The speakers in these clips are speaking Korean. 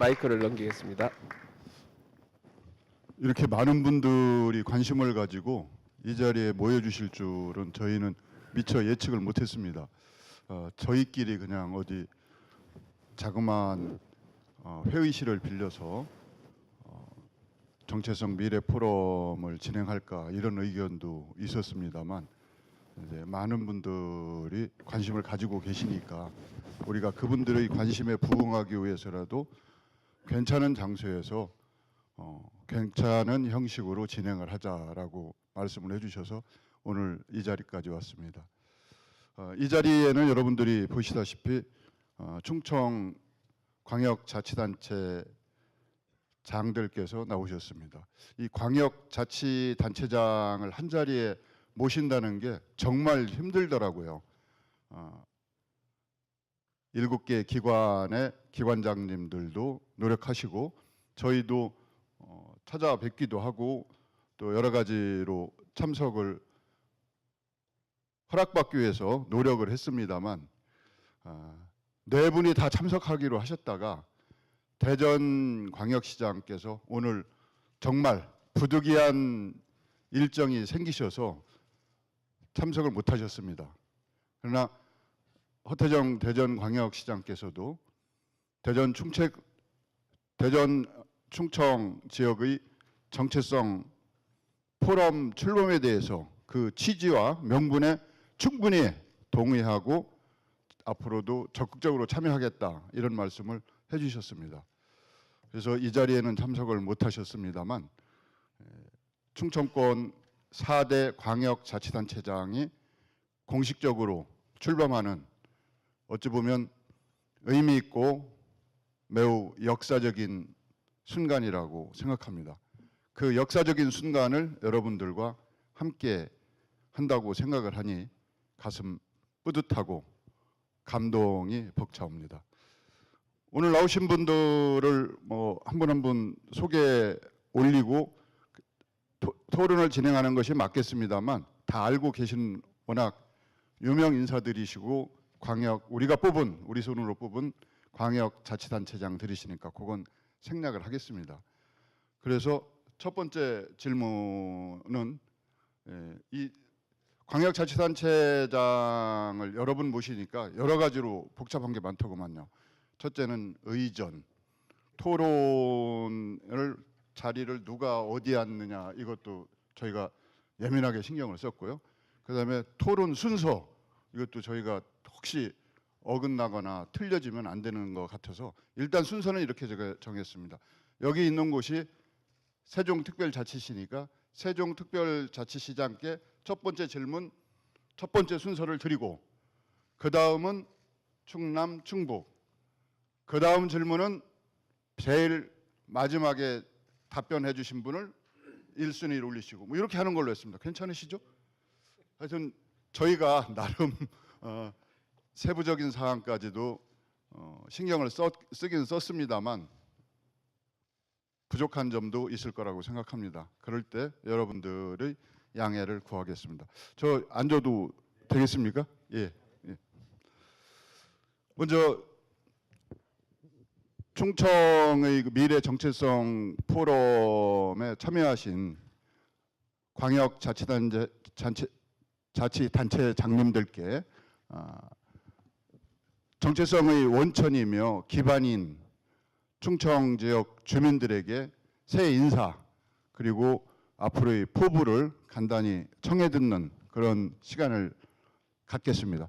마이크를 넘기겠습니다. 이렇게 많은 분들이 관심을 가지고 이 자리에 모여주실 줄은 저희는 미처 예측을 못했습니다. 저희끼리 그냥 어디 자그마한 회의실을 빌려서 정체성 미래 포럼을 진행할까 이런 의견도 있었습니다만 이제 많은 분들이 관심을 가지고 계시니까 우리가 그분들의 관심에 부응하기 위해서라도 괜찮은 장소에서 괜찮은 형식으로 진행을 하자라고 말씀을 해주셔서 오늘 이 자리까지 왔습니다. 이 자리에는 여러분들이 보시다시피 충청 광역자치단체 장들께서 나오셨습니다. 이 광역자치단체장을 한 자리에 모신다는 게 정말 힘들더라고요. 7개 기관의 기관장님들도 노력하시고 저희도 찾아뵙기도 하고 또 여러 가지로 참석을 허락받기 위해서 노력을 했습니다만 네 분이 다 참석하기로 하셨다가 대전광역시장께서 오늘 정말 부득이한 일정이 생기셔서 참석을 못하셨습니다. 그러나 허태정 대전광역시장께서도 대전 충청 지역의 정체성 포럼 출범에 대해서 그 취지와 명분에 충분히 동의하고 앞으로도 적극적으로 참여하겠다 이런 말씀을 해주셨습니다. 그래서 이 자리에는 참석을 못하셨습니다만 충청권 4대 광역자치단체장이 공식적으로 출범하는 어찌 보면 의미 있고 매우 역사적인 순간이라고 생각합니다. 그 역사적인 순간을 여러분들과 함께 한다고 생각을 하니 가슴 뿌듯하고 감동이 벅차옵니다. 오늘 나오신 분들을 한 분 한 분 소개 올리고 토론을 진행하는 것이 맞겠습니다만 다 알고 계신 워낙 유명 인사들이시고 우리 손으로 뽑은 광역자치단체장들이시니까 그건 생략을 하겠습니다. 그래서 첫 번째 질문은 이 광역자치단체장을 여러 분 모시니까 여러 가지로 복잡한 게 많더구만요. 첫째는 의전, 토론을 자리를 누가 어디에 앉느냐 이것도 저희가 예민하게 신경을 썼고요. 그다음에 토론 순서 이것도 저희가 혹시 어긋나거나 틀려지면 안 되는 것 같아서 일단 순서는 이렇게 제가 정했습니다. 여기 있는 곳이 세종특별자치시니까 세종특별자치시장께 첫 번째 질문, 첫 번째 순서를 드리고 그 다음은 충남, 충북, 그 다음 질문은 제일 마지막에 답변해 주신 분을 1순위로 올리시고 뭐 이렇게 하는 걸로 했습니다. 괜찮으시죠? 하여튼 저희가 나름 세부적인 사항까지도 신경을 쓰긴 썼습니다만 부족한 점도 있을 거라고 생각합니다. 그럴 때 여러분들의 양해를 구하겠습니다. 저 앉아도 되겠습니까? 예. 먼저 충청의 미래 정체성 포럼에 참여하신 광역자치단체장님들께 정체성의 원천이며 기반인 충청 지역 주민들에게 새 인사 그리고 앞으로의 포부를 간단히 청해 듣는 그런 시간을 갖겠습니다.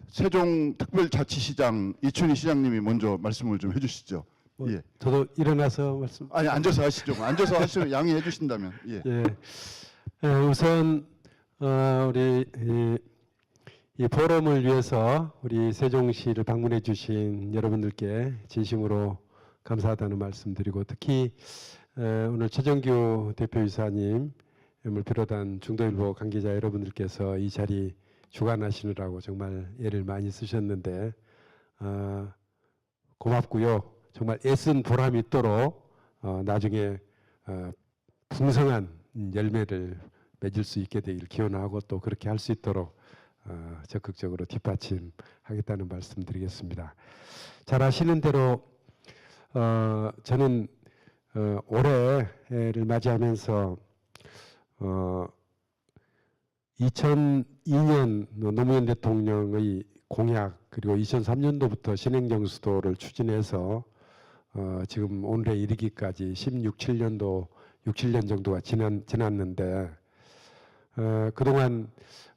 세종특별자치시장 이춘희 시장님이 먼저 말씀을 좀 해주시죠. 예. 저도 일어나서 말씀. 아니 앉아서 하시죠. 앉아서 하시면 양해해 주신다면. 예. 우선 우리 이 포럼을 위해서 우리 세종시를 방문해 주신 여러분들께 진심으로 감사하다는 말씀드리고 특히 오늘 최정규 대표이사님을 비롯한 중도일보 관계자 여러분들께서 이 자리 주관하시느라고 정말 애를 많이 쓰셨는데 고맙고요. 정말 애쓴 보람이 있도록 나중에 풍성한 열매를 맺을 수 있게 되길 기원하고 또 그렇게 할 수 있도록 적극적으로 뒷받침하겠다는 말씀드리겠습니다. 잘 아시는 대로 저는 올해를 맞이하면서 2002년 노무현 대통령의 공약 그리고 2003년도부터 신행정수도를 추진해서 지금 오늘에 이르기까지 16, 7년 정도가 지났는데 그동안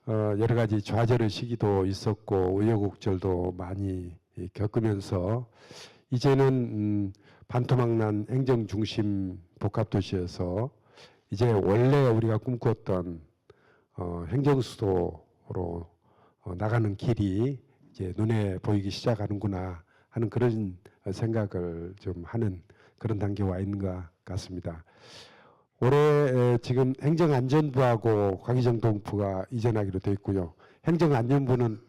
여러 가지 좌절의 시기도 있었고 우여곡절도 많이 겪으면서 이제는 반토막난 행정 중심 복합도시에서 이제 원래 우리가 꿈꿨던 행정 수도로 나가는 길이 이제 눈에 보이기 시작하는구나 하는 그런 생각을 좀 하는 그런 단계에 와 있는 것 같습니다. 올해 지금 행정안전부하고 과기정통부가 이전하기로 되어 있고요. 행정안전부는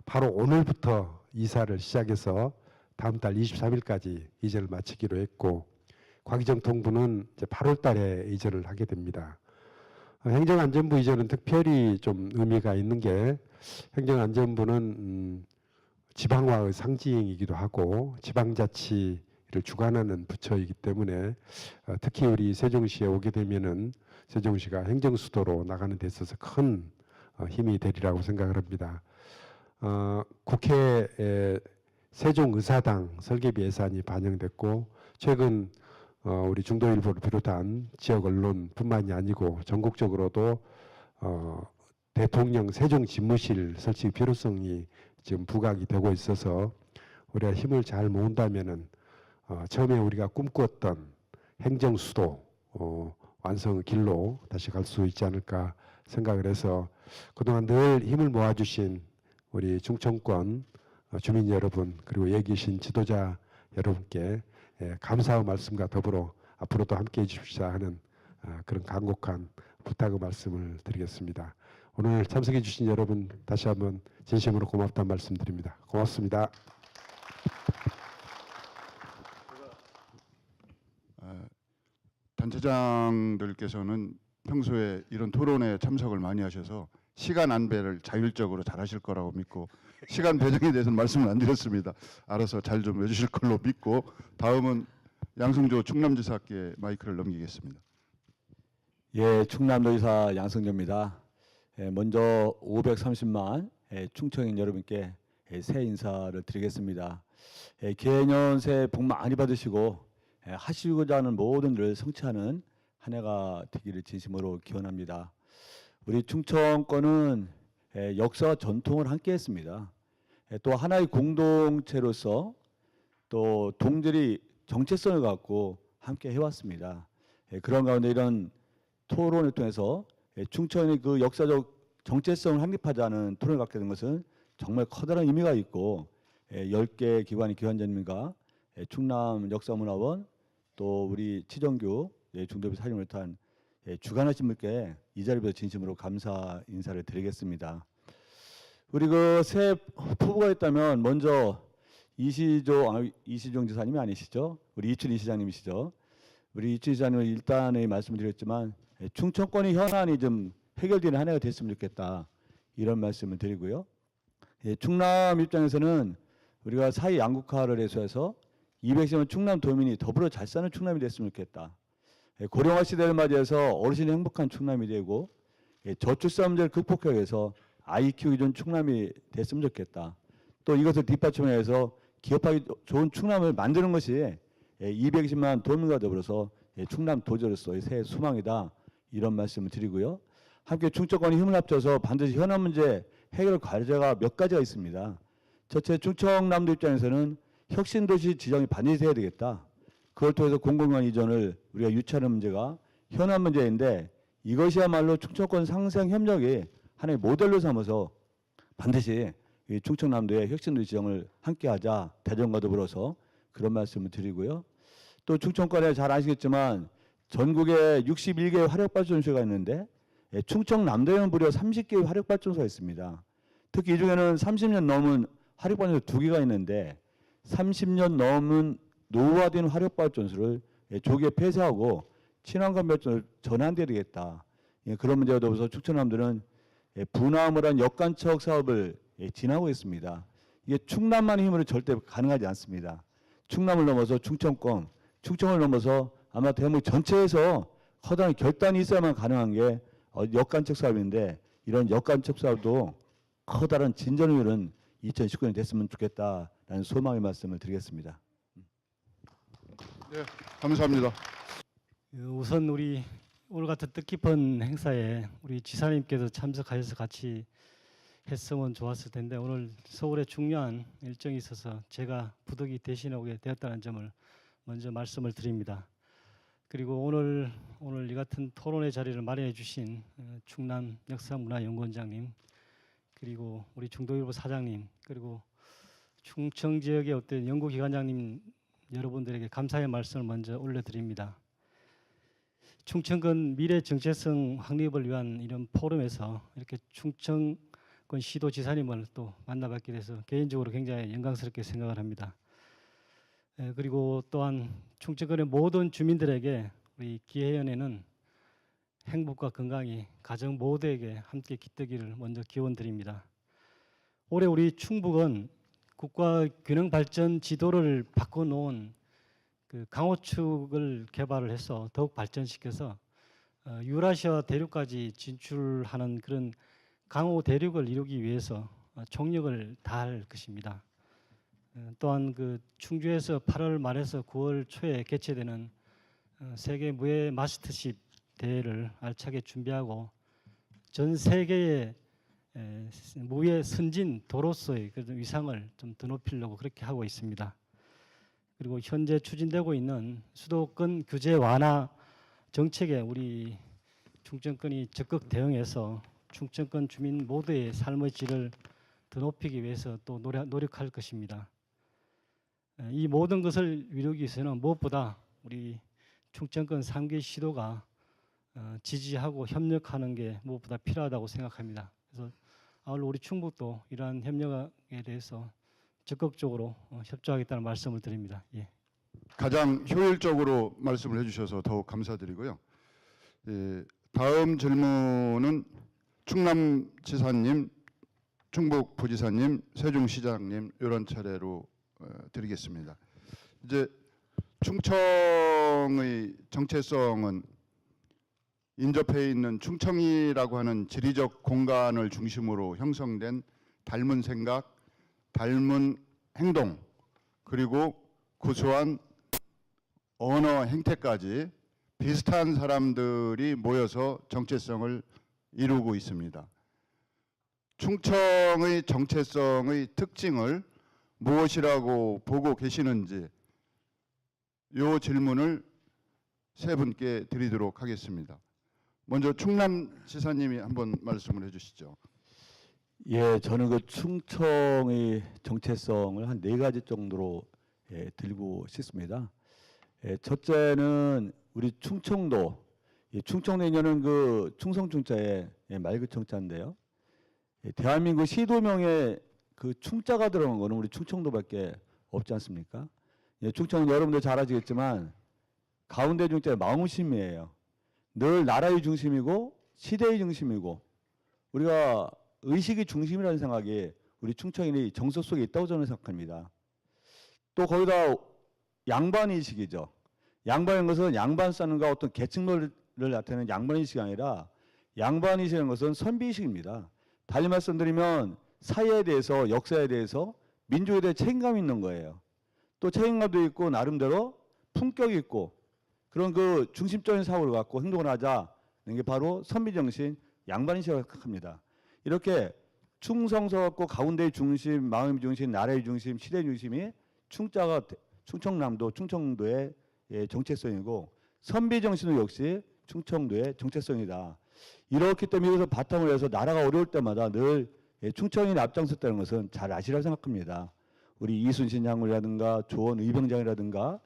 바로 오늘부터 이사를 시작해서 다음 달 23일까지 이전을 마치기로 했고 과기정통부는 이제 8월 달에 이전을 하게 됩니다. 행정안전부 이전은 특별히 좀 의미가 있는 게 행정안전부는 지방화의 상징이기도 하고 지방자치를 주관하는 부처이기 때문에 특히 우리 세종시에 오게 되면은 세종시가 행정수도로 나가는 데 있어서 큰 힘이 되리라고 생각을 합니다. 국회에 세종의사당 설계비 예산이 반영됐고 최근 우리 중도일보를 비롯한 지역 언론뿐만이 아니고 전국적으로도 대통령 세종집무실 설치 필요성이 지금 부각이 되고 있어서 우리가 힘을 잘 모은다면은 처음에 우리가 꿈꾸었던 행정수도 완성의 길로 다시 갈 수 있지 않을까 생각을 해서 그동안 늘 힘을 모아주신 우리 충청권 주민 여러분 그리고 여기 계신 지도자 여러분께 감사의 말씀과 더불어 앞으로도 함께해 주십사 하는 그런 간곡한 부탁의 말씀을 드리겠습니다. 오늘 참석해 주신 여러분 다시 한번 진심으로 고맙다는 말씀드립니다. 고맙습니다. 단체장들께서는 평소에 이런 토론에 참석을 많이 하셔서 시간 안배를 자율적으로 잘 하실 거라고 믿고 시간 배정에 대해서는 말씀을 안 드렸습니다. 알아서 잘 좀 해주실 걸로 믿고 다음은 양승조 충남지사께 마이크를 넘기겠습니다. 예, 충남도지사 양승조입니다. 먼저 530만 충청인 여러분께 새해 인사를 드리겠습니다. 개년 새해 복 많이 받으시고 하시고자 하는 모든 일을 성취하는 한 해가 되기를 진심으로 기원합니다. 우리 충청권은 역사와 전통을 함께했습니다. 또 하나의 공동체로서 또 동들이 정체성을 갖고 함께 해왔습니다. 그런 가운데 이런 토론을 통해서 충청의 그 역사적 정체성을 확립하자는 토론을 갖게 된 것은 정말 커다란 의미가 있고 10개 기관의 기관장님과 충남 역사문화원 또 우리 치정규 중도비 사령을 탄 주관하신 분께 이 자리에서 진심으로 감사 인사를 드리겠습니다. 우리 그 새해 포부가 있다면 먼저 이시종 지사님이 아니시죠? 우리 이춘희 시장님이시죠? 우리 이춘희 시장님은 일단의 말씀드렸지만 충청권의 현안이 좀 해결되는 한 해가 됐으면 좋겠다 이런 말씀을 드리고요. 충남 입장에서는 우리가 사회 양극화를 해소해서 210만 충남 도민이 더불어 잘 사는 충남이 됐으면 좋겠다. 고령화 시대를 맞이해서 어르신이 행복한 충남이 되고 저출산 문제를 극복하기 위해서 아이 키우기 좋은 충남이 됐으면 좋겠다. 또 이것을 뒷받침해서 기업하기 좋은 충남을 만드는 것이 220만 도민과 더불어서 충남 도지로서의 새해 소망이다. 이런 말씀을 드리고요. 함께 충청권이 힘을 합쳐서 반드시 현안 문제 해결 과제가 몇 가지가 있습니다. 첫째, 충청남도 입장에서는 혁신도시 지정이 반드시 해야 되겠다. 그걸 통해서 공공기관 이전을 우리가 유치하는 문제가 현안 문제인데 이것이야말로 충청권 상생 협력이 하나의 모델로 삼아서 반드시 이 충청남도의 혁신도시 지정을 함께하자 대전과 더불어서 그런 말씀을 드리고요. 또 충청권에 잘 아시겠지만 전국에 61개의 화력발전소가 있는데 충청남도에는 무려 30개의 화력발전소가 있습니다. 특히 이 중에는 30년 넘은 화력발전소 2개가 있는데 30년 넘은 노후화된 화력발전소를 조기에 폐쇄하고 친환경 발전을 전환돼야 되겠다. 그런 문제와 더불어서 충청남도는 분화음을 한 역간척 사업을 진행하고 있습니다. 이게 충남만의 힘으로 절대 가능하지 않습니다. 충남을 넘어서 충청권, 충청을 넘어서 아마 대한민국 전체에서 커다란 결단이 있어야만 가능한 게 역간척 사업인데 이런 역간척 사업도 커다란 진전을 이룬 2019년이 됐으면 좋겠다라는 소망의 말씀을 드리겠습니다. 네, 감사합니다. 우선 우리 오늘 같은 뜻깊은 행사에 우리 지사님께서 참석하셔서 같이 했으면 좋았을 텐데 오늘 서울에 중요한 일정이 있어서 제가 부득이 대신하게 되었다는 점을 먼저 말씀을 드립니다. 그리고 오늘 이 같은 토론의 자리를 마련해 주신 충남 역사문화연구원장님, 그리고 우리 중도일보 사장님, 그리고 충청 지역의 어떤 연구기관장님 여러분들에게 감사의 말씀을 먼저 올려드립니다. 충청권 미래 정체성 확립을 위한 이런 포럼에서 이렇게 충청권 시도지사님을 또 만나뵙게 돼서 개인적으로 굉장히 영광스럽게 생각을 합니다. 그리고 또한 충청권의 모든 주민들에게 우리 기해연에는 행복과 건강이 가정 모두에게 함께 깃들기를 먼저 기원드립니다. 올해 우리 충북은 국가 균형 발전 지도를 바꿔놓은 그 강호축을 개발을 해서 더욱 발전시켜서 유라시아 대륙까지 진출하는 그런 강호 대륙을 이루기 위해서 총력을 다할 것입니다. 또한 그 충주에서 8월 말에서 9월 초에 개최되는 세계 무예 마스터십 대회를 알차게 준비하고 전 세계의 무예 선진 도로서의 그런 위상을 좀 더 높이려고 그렇게 하고 있습니다. 그리고 현재 추진되고 있는 수도권 규제 완화 정책에 우리 충청권이 적극 대응해서 충청권 주민 모두의 삶의 질을 더 높이기 위해서 또 노력할 것입니다. 이 모든 것을 이루기 위해서는 무엇보다 우리 충청권 3개 시도가 지지하고 협력하는 게 무엇보다 필요하다고 생각합니다. 그래서 아울러 우리 충북도 이러한 협력에 대해서 적극적으로 협조하겠다는 말씀을 드립니다. 예. 가장 효율적으로 말씀을 해주셔서 더욱 감사드리고요. 다음 질문은 충남지사님, 충북부지사님, 세종시장님 이런 차례로 드리겠습니다. 이제 충청의 정체성은 인접해 있는 충청이라고 하는 지리적 공간을 중심으로 형성된 닮은 생각, 닮은 행동, 그리고 구수한 언어 행태까지 비슷한 사람들이 모여서 정체성을 이루고 있습니다. 충청의 정체성의 특징을 무엇이라고 보고 계시는지 이 질문을 세 분께 드리도록 하겠습니다. 먼저 충남지사님이 한번 말씀을 해주시죠. 예, 저는 그 충청의 정체성을 한 4가지 정도로 들고 싶습니다. 첫째는 우리 충청도, 충청내년은 그 충성충자에 맑은 청자인데요. 대한민국 시도명에 그 충자가 들어간 거는 우리 충청도밖에 없지 않습니까? 충청은 여러분들 잘 아시겠지만 가운데 중자의 마음심이에요. 늘 나라의 중심이고 시대의 중심이고 우리가 의식의 중심이라는 생각이 우리 충청인의 정서 속에 있다고 저는 생각합니다. 또 거기다 양반의식이죠. 양반인 것은 양반 싸는가 어떤 계층론을 나타내는 양반의식이 아니라 양반의식이라는 것은 선비의식입니다. 달리 말씀드리면 사회에 대해서 역사에 대해서 민족에 대해 책임감이 있는 거예요. 또 책임감도 있고 나름대로 품격이 있고 그런 그 중심적인 사고를 갖고 행동을 하자는 게 바로 선비정신, 양반의식이라고 생각합니다. 이렇게 충성서 갖고 가운데의 중심, 마음의 중심, 나라의 중심, 시대의 중심이 충자가 충청남도, 충청도의 정체성이고 선비정신도 역시 충청도의 정체성이다. 이렇기 때문에 이것을 바탕으로 해서 나라가 어려울 때마다 늘 충청인이 앞장섰다는 것은 잘 아시라고 생각합니다. 우리 이순신 장군이라든가 조원 의병장이라든가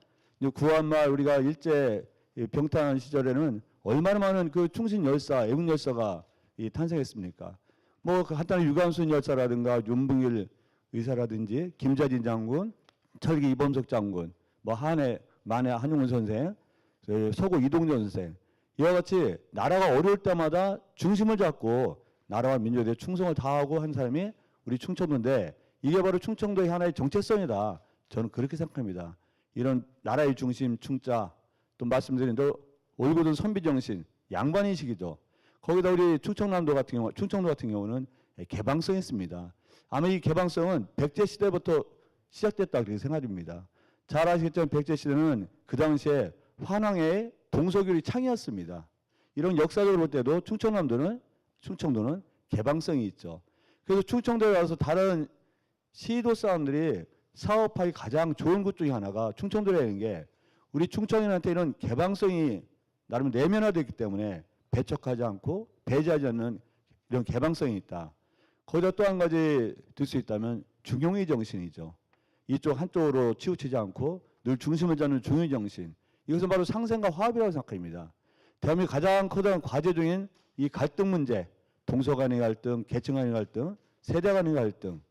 구한말 우리가 일제 병탄 시절에는 얼마나 많은 그 충신 열사, 애국 열사가 탄생했습니까? 뭐 간단히 유관순 열사라든가 윤봉길 의사라든지 김자진 장군, 철기 이범석 장군, 뭐 한해 만해 한용운 선생, 서구 이동전 선생 이와 같이 나라가 어려울 때마다 중심을 잡고 나라와 민족에 대해 충성을 다하고 한 사람이 우리 충청도인데 이게 바로 충청도의 하나의 정체성이다. 저는 그렇게 생각합니다. 이런 나라의 중심 충자, 또 말씀드린 대로 올곧은 선비 정신, 양반인식이죠. 거기다 우리 충청도 같은 경우는 개방성이 있습니다. 아마 이 개방성은 백제 시대부터 시작됐다 그렇게 생각됩니다. 잘 아시겠지만 백제 시대는 그 당시에 환왕의 동서교리 창이었습니다. 이런 역사적으로 볼 때도 충청도는 개방성이 있죠. 그래서 충청도에 와서 다른 시도 사람들이 사업하기 가장 좋은 곳 중에 하나가 충청도라는 게 우리 충청인한테 이런 개방성이 나름 내면화되어 있기 때문에 배척하지 않고 배제하지 않는 이런 개방성이 있다. 거기다 또 한 가지 들 수 있다면 중용의 정신이죠. 이쪽 한쪽으로 치우치지 않고 늘 중심을 잡는 중용의 정신. 이것은 바로 상생과 화합이라고 생각합니다. 대한민국 가장 커다란 과제 중인 이 갈등 문제, 동서 간의 갈등, 계층 간의 갈등, 세대 간의 갈등,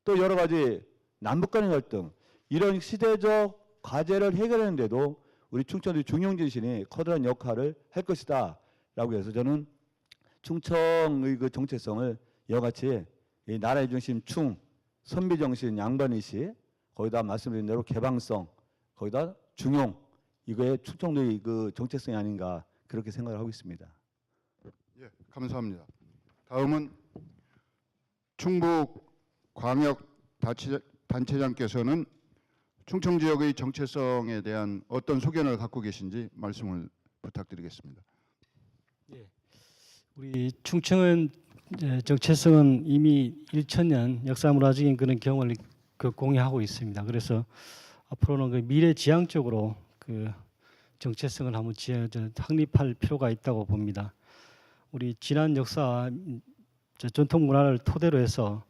또 여러 가지 남북 간의 갈등, 이런 시대적 과제를 해결하는데도 우리 충청도의 중용정신이 커다란 역할을 할 것이다 라고 해서 저는 충청의 그 정체성을 이와 같이 이 나라의 중심 선비정신, 양반의식, 거기다 말씀드린 대로 개방성, 거기다 중용, 이거의 충청도의 그 정체성이 아닌가 그렇게 생각을 하고 있습니다. 예, 감사합니다. 다음은 충북 광역 단체장께서는 충청 지역의 정체성에 대한 어떤 소견을 갖고 계신지 말씀을 부탁드리겠습니다. 예, 우리 충청은 정체성은 이미 1000년 역사문화적인 그런 경험을 공유하고 있습니다. 그래서 앞으로는 그 미래지향적으로 그 정체성을 한번 확립할 필요가 있다고 봅니다. 우리 지난 역사 전통 문화를 토대로 해서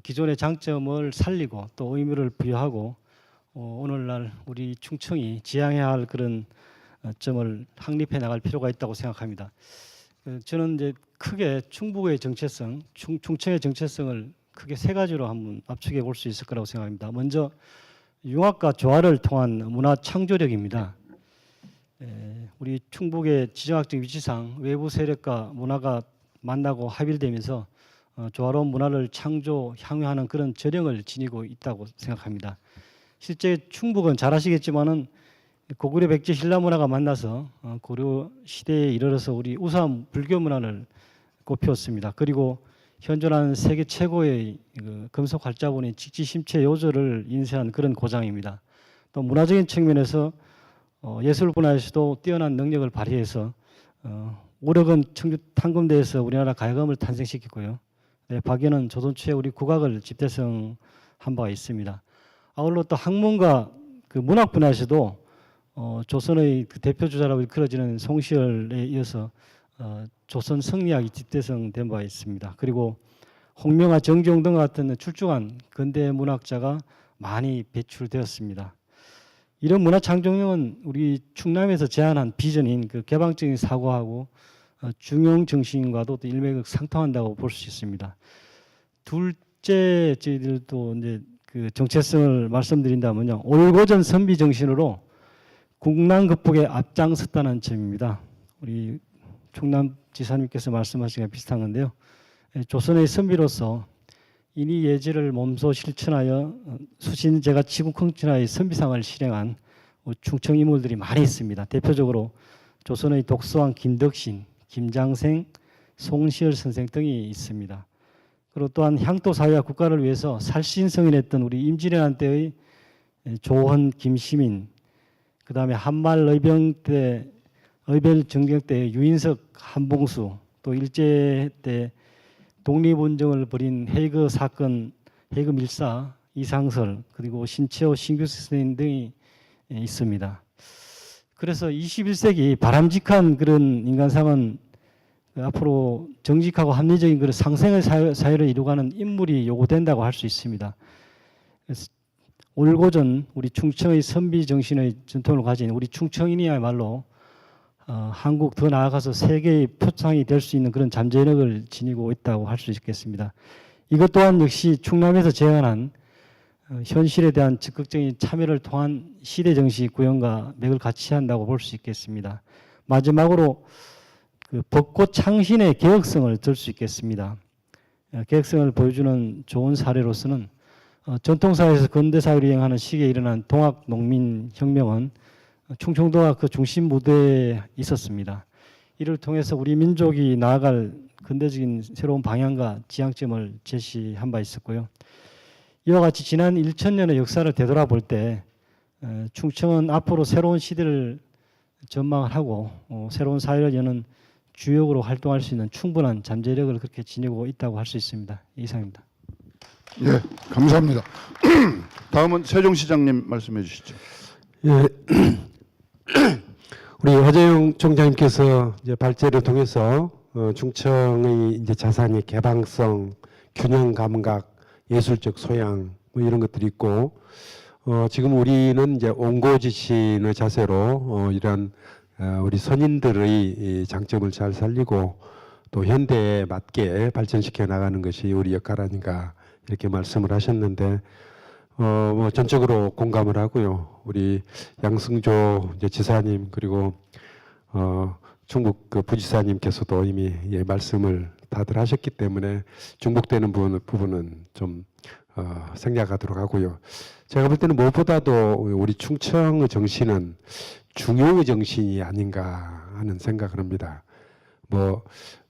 기존의 장점을 살리고 또 의미를 부여하고 오늘날 우리 충청이 지향해야 할 그런 점을 확립해 나갈 필요가 있다고 생각합니다. 저는 이제 크게 충북의 정체성, 충청의 정체성을 크게 세 가지로 한번 압축해 볼 수 있을 거라고 생각합니다. 먼저 융합과 조화를 통한 문화 창조력입니다. 우리 충북의 지정학적 위치상 외부 세력과 문화가 만나고 합일되면서 조화로운 문화를 창조, 향유하는 그런 저력을 지니고 있다고 생각합니다. 실제 충북은 잘 아시겠지만은 고구려 백제 신라 문화가 만나서 고려 시대에 이르러서 우리 우수한 불교 문화를 꽃피웠습니다. 그리고 현존하는 세계 최고의 금속 활자본인 직지심체 요조를 인쇄한 그런 고장입니다. 또 문화적인 측면에서 예술 분야에서도 뛰어난 능력을 발휘해서 5억 원 청주 탕금대에서 우리나라 가야금을 탄생시켰고요. 박연은 조선 초에 우리 국악을 집대성한 바가 있습니다. 아울러 또 학문과 그 문학 분야에서도 조선의 그 대표 주자라고 일컬어지는 송시열에 이어서 조선 성리학이 집대성된 바가 있습니다. 그리고 홍명화, 정종 등 같은 출중한 근대 문학자가 많이 배출되었습니다. 이런 문화 창조력은 우리 충남에서 제안한 비전인 그 개방적인 사고하고 중용 정신과도 또 일맥상통한다고 볼 수 있습니다. 둘째, 저희들도 이제 그 정체성을 말씀드린다면요, 올고전 선비 정신으로 국난 극복에 앞장섰다는 점입니다. 우리 충남 지사님께서 말씀하신 게 비슷한 건데요. 조선의 선비로서 인이 예지를 몸소 실천하여 수신제가 치국흥천하의 선비상을 실행한 충청 인물들이 많이 있습니다. 대표적으로 조선의 독서왕 김덕신, 김장생, 송시열 선생 등이 있습니다. 그리고 또한 향토 사회와 국가를 위해서 살신성인했던 우리 임진왜란 때의 조헌, 김시민, 그 다음에 한말 의별 정경 때 유인석, 한봉수, 또 일제 때 독립운동을 벌인 헤이그 사건, 헤이그 밀사, 이상설, 그리고 신채호, 신규수 선생님 등이 있습니다. 그래서 21세기 바람직한 그런 인간상은 앞으로 정직하고 합리적인 그런 상생의 사회를 이루가는 인물이 요구된다고 할 수 있습니다. 그래서 올고전 우리 충청의 선비 정신의 전통을 가진 우리 충청인이야말로 한국 더 나아가서 세계의 표창이 될 수 있는 그런 잠재력을 지니고 있다고 할 수 있겠습니다. 이것 또한 역시 충남에서 제안한 현실에 대한 적극적인 참여를 통한 시대정신 구현과 맥을 같이 한다고 볼 수 있겠습니다. 마지막으로 그 벚꽃 창신의 개혁성을 들 수 있겠습니다. 개혁성을 보여주는 좋은 사례로서는 전통사회에서 근대사회를 이행하는 시기에 일어난 동학농민혁명은 충청도가 그 중심 무대에 있었습니다. 이를 통해서 우리 민족이 나아갈 근대적인 새로운 방향과 지향점을 제시한 바 있었고요. 이와 같이 지난 1000년의 역사를 되돌아볼 때 충청은 앞으로 새로운 시대를 전망을 하고 새로운 사회를 여는 주역으로 활동할 수 있는 충분한 잠재력을 그렇게 지니고 있다고 할 수 있습니다. 이상입니다. 예, 감사합니다. 다음은 세종시장님 말씀해 주시죠. 예, 우리 허재영 총장님께서 이제 발제를 통해서 충청의 이제 자산이 개방성, 균형 감각, 예술적 소양 뭐 이런 것들이 있고 지금 우리는 이제 옹고지신의 자세로 이런 우리 선인들의 이 장점을 잘 살리고 또 현대에 맞게 발전시켜 나가는 것이 우리 역할 아닌가 이렇게 말씀을 하셨는데 뭐 전적으로 공감을 하고요. 우리 양승조 이제 지사님 그리고 충북 그 부지사님께서도 이미 예, 말씀을 다들 하셨기 때문에 중복되는 부분은 좀 생략하도록 하고요. 제가 볼 때는 무엇보다도 우리 충청의 정신은 중용의 정신이 아닌가 하는 생각을 합니다. 뭐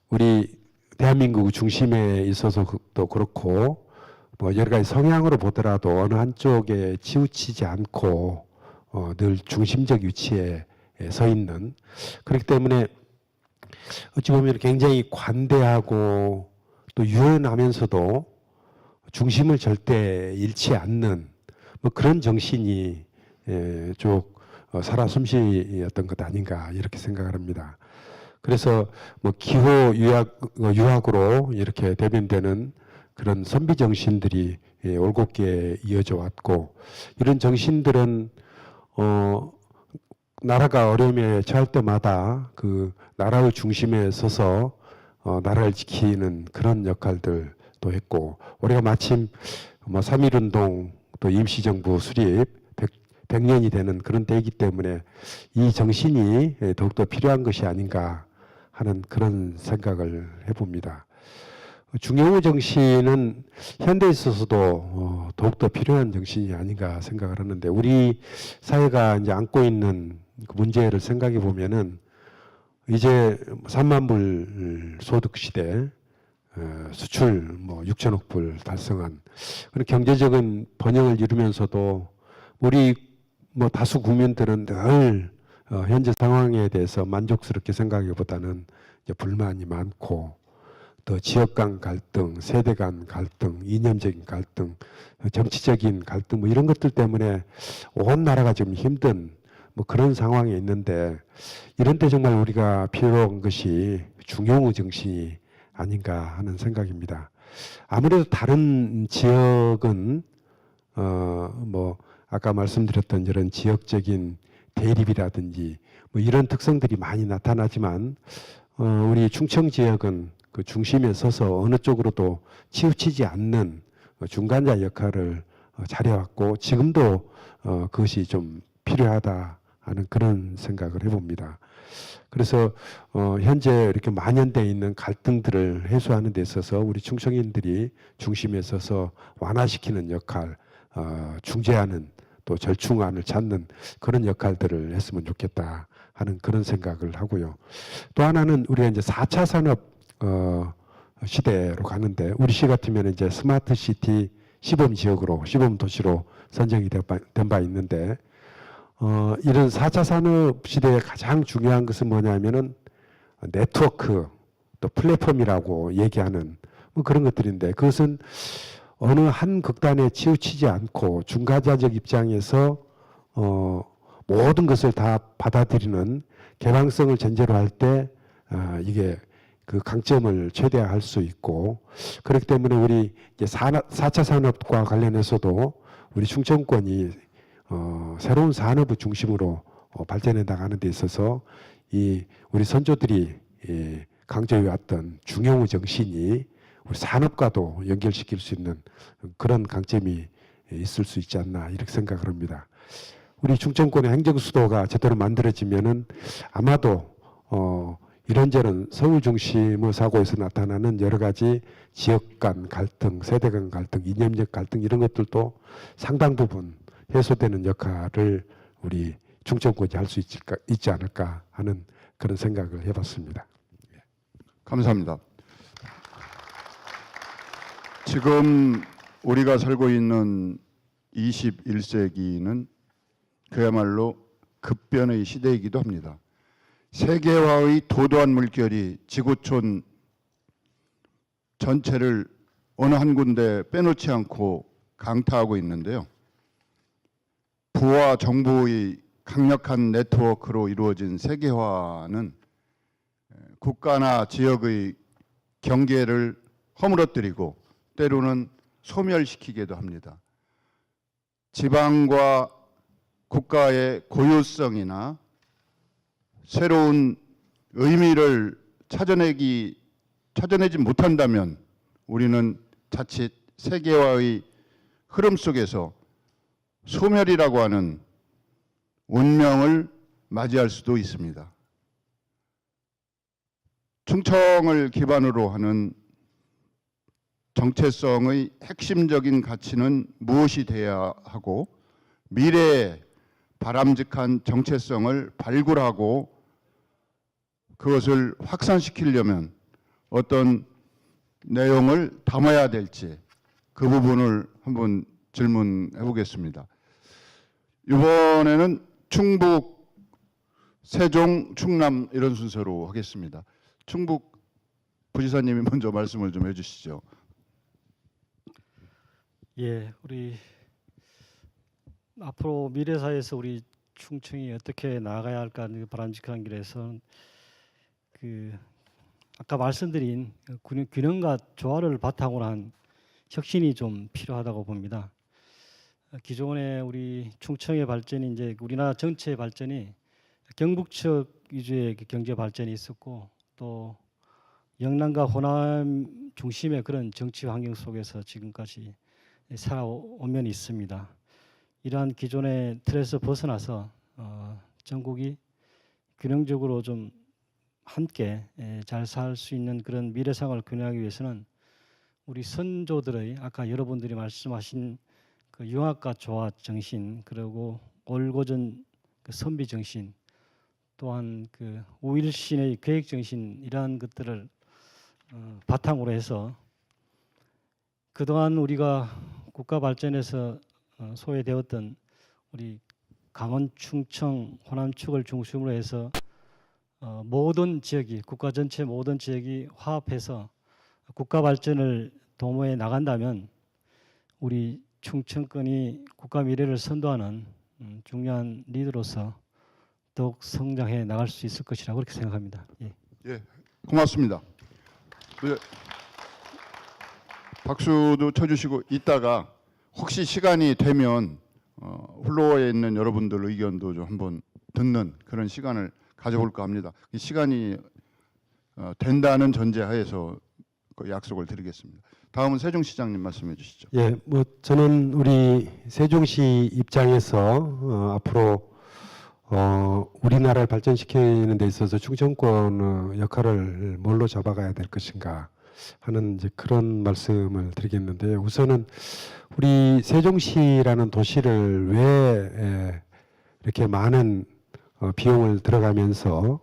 우리 대한민국 중심에 있어서도 그렇고 뭐 여러 가지 성향으로 보더라도 어느 한쪽에 치우치지 않고 늘 중심적 위치에 서 있는 그렇기 때문에 어찌 보면 굉장히 관대하고 또 유연하면서도 중심을 절대 잃지 않는 뭐 그런 정신이 쭉 살아 숨쉬었던 것 아닌가 이렇게 생각을 합니다. 그래서 뭐 기호 유학으로 이렇게 대변되는 그런 선비 정신들이 올곧게 이어져 왔고 이런 정신들은 나라가 어려움에 처할 때마다 그 나라의 중심에 서서 나라를 지키는 그런 역할들도 했고 우리가 마침 뭐 3.1운동 또 임시정부 수립 100년이 되는 그런 때이기 때문에 이 정신이 더욱더 필요한 것이 아닌가 하는 그런 생각을 해봅니다. 중용의 정신은 현대에 있어서도 더욱더 필요한 정신이 아닌가 생각을 하는데 우리 사회가 이제 안고 있는 그 문제를 생각해 보면은 이제 3만 불 소득 시대 수출 뭐 6천억 불 달성한 그런 경제적인 번영을 이루면서도 우리 뭐 다수 국민들은 늘 현재 상황에 대해서 만족스럽게 생각하기보다는 이제 불만이 많고 또 지역 간 갈등, 세대 간 갈등, 이념적인 갈등, 정치적인 갈등 뭐 이런 것들 때문에 온 나라가 좀 힘든 뭐 그런 상황에 있는데 이런 때 정말 우리가 필요한 것이 중용의 정신이 아닌가 하는 생각입니다. 아무래도 다른 지역은 뭐 아까 말씀드렸던 이런 지역적인 대립이라든지 뭐 이런 특성들이 많이 나타나지만 우리 충청 지역은 그 중심에 서서 어느 쪽으로도 치우치지 않는 중간자 역할을 잘해왔고 지금도 그것이 좀 필요하다 하는 그런 생각을 해봅니다. 그래서 현재 이렇게 만연되어 있는 갈등들을 해소하는 데 있어서 우리 충청인들이 중심에 서서 완화시키는 역할, 중재하는 또 절충안을 찾는 그런 역할들을 했으면 좋겠다 하는 그런 생각을 하고요. 또 하나는 우리가 이제 4차 산업 시대로 가는데 우리 시 같으면 이제 스마트 시티 시범 지역으로 시범 도시로 선정이 된 바 있는데 이런 4차 산업 시대의 가장 중요한 것은 뭐냐면은 네트워크 또 플랫폼이라고 얘기하는 뭐 그런 것들인데 그것은 어느 한 극단에 치우치지 않고 중간자적 입장에서 모든 것을 다 받아들이는 개방성을 전제로 할 때 이게 그 강점을 최대화할 수 있고 그렇기 때문에 우리 이제 4차 산업과 관련해서도 우리 충청권이 새로운 산업의 중심으로 발전해 나가는 데 있어서 이 우리 선조들이 강조해 왔던 중용의 정신이 우리 산업과도 연결시킬 수 있는 그런 강점이 있을 수 있지 않나 이렇게 생각을 합니다. 우리 충청권의 행정 수도가 제대로 만들어지면은 아마도 이런저런 서울 중심의 사고에서 나타나는 여러 가지 지역 간 갈등, 세대 간 갈등, 이념적 갈등 이런 것들도 상당 부분 해소되는 역할을 우리 충청권이 할 수 있지 않을까 하는 그런 생각을 해봤습니다. 감사합니다. 지금 우리가 살고 있는 21세기는 그야말로 급변의 시대이기도 합니다. 세계화의 도도한 물결이 지구촌 전체를 어느 한 군데 빼놓지 않고 강타하고 있는데요. 부와 정부의 강력한 네트워크로 이루어진 세계화는 국가나 지역의 경계를 허물어뜨리고 때로는 소멸시키기도 합니다. 지방과 국가의 고유성이나 새로운 의미를 찾아내지 못한다면 우리는 자칫 세계화의 흐름 속에서 소멸이라고 하는 운명을 맞이할 수도 있습니다. 충청을 기반으로 하는 정체성의 핵심적인 가치는 무엇이 돼야 하고 미래의 바람직한 정체성을 발굴하고 그것을 확산시키려면 어떤 내용을 담아야 될지 그 부분을 한번 질문해 보겠습니다. 이번에는 충북, 세종, 충남 이런 순서로 하겠습니다. 충북 부지사님이 먼저 말씀을 좀 해주시죠. 예, 우리 앞으로 미래사회에서 우리 충청이 어떻게 나아가야 할까 하는 바람직한 길에서 아까 말씀드린 균형과 조화를 바탕으로 한 혁신이 좀 필요하다고 봅니다. 기존에 우리 충청의 발전이 이제 우리나라 전체의 발전이 경북측 위주의 경제 발전이 있었고 또 영남과 호남 중심의 그런 정치 환경 속에서 지금까지 살아온 면이 있습니다. 이러한 기존의 틀에서 벗어나서 전국이 균형적으로 좀 함께 잘 살 수 있는 그런 미래상을 균형하기 위해서는 우리 선조들의 아까 여러분들이 말씀하신 그 융합과 조화 정신 그리고 올고전 그 선비 정신 또한 그 우일신의 계획 정신 이러한 것들을 바탕으로 해서 그동안 우리가 국가 발전에서 소외되었던 우리 강원, 충청, 호남축을 중심으로 해서 모든 지역이 국가 전체 모든 지역이 화합해서 국가 발전을 도모해 나간다면 우리 충청권이 국가 미래를 선도하는 중요한 리더로서 더욱 성장해 나갈 수 있을 것이라고 그렇게 생각합니다. 예. 예, 고맙습니다. 예, 박수도 쳐주시고 이따가 혹시 시간이 되면 플로어에 있는 여러분들 의견도 좀 한번 듣는 그런 시간을 가져볼까 합니다. 이 시간이 된다는 전제하에서 그 약속을 드리겠습니다. 다음은 세종시장님 말씀해 주시죠. 예, 뭐 저는 우리 세종시 입장에서 앞으로 우리나라를 발전시키는 데 있어서 충청권의 역할을 뭘로 잡아가야 될 것인가 하는 이제 그런 말씀을 드리겠는데요. 우선은 우리 세종시라는 도시를 왜 이렇게 많은 비용을 들어가면서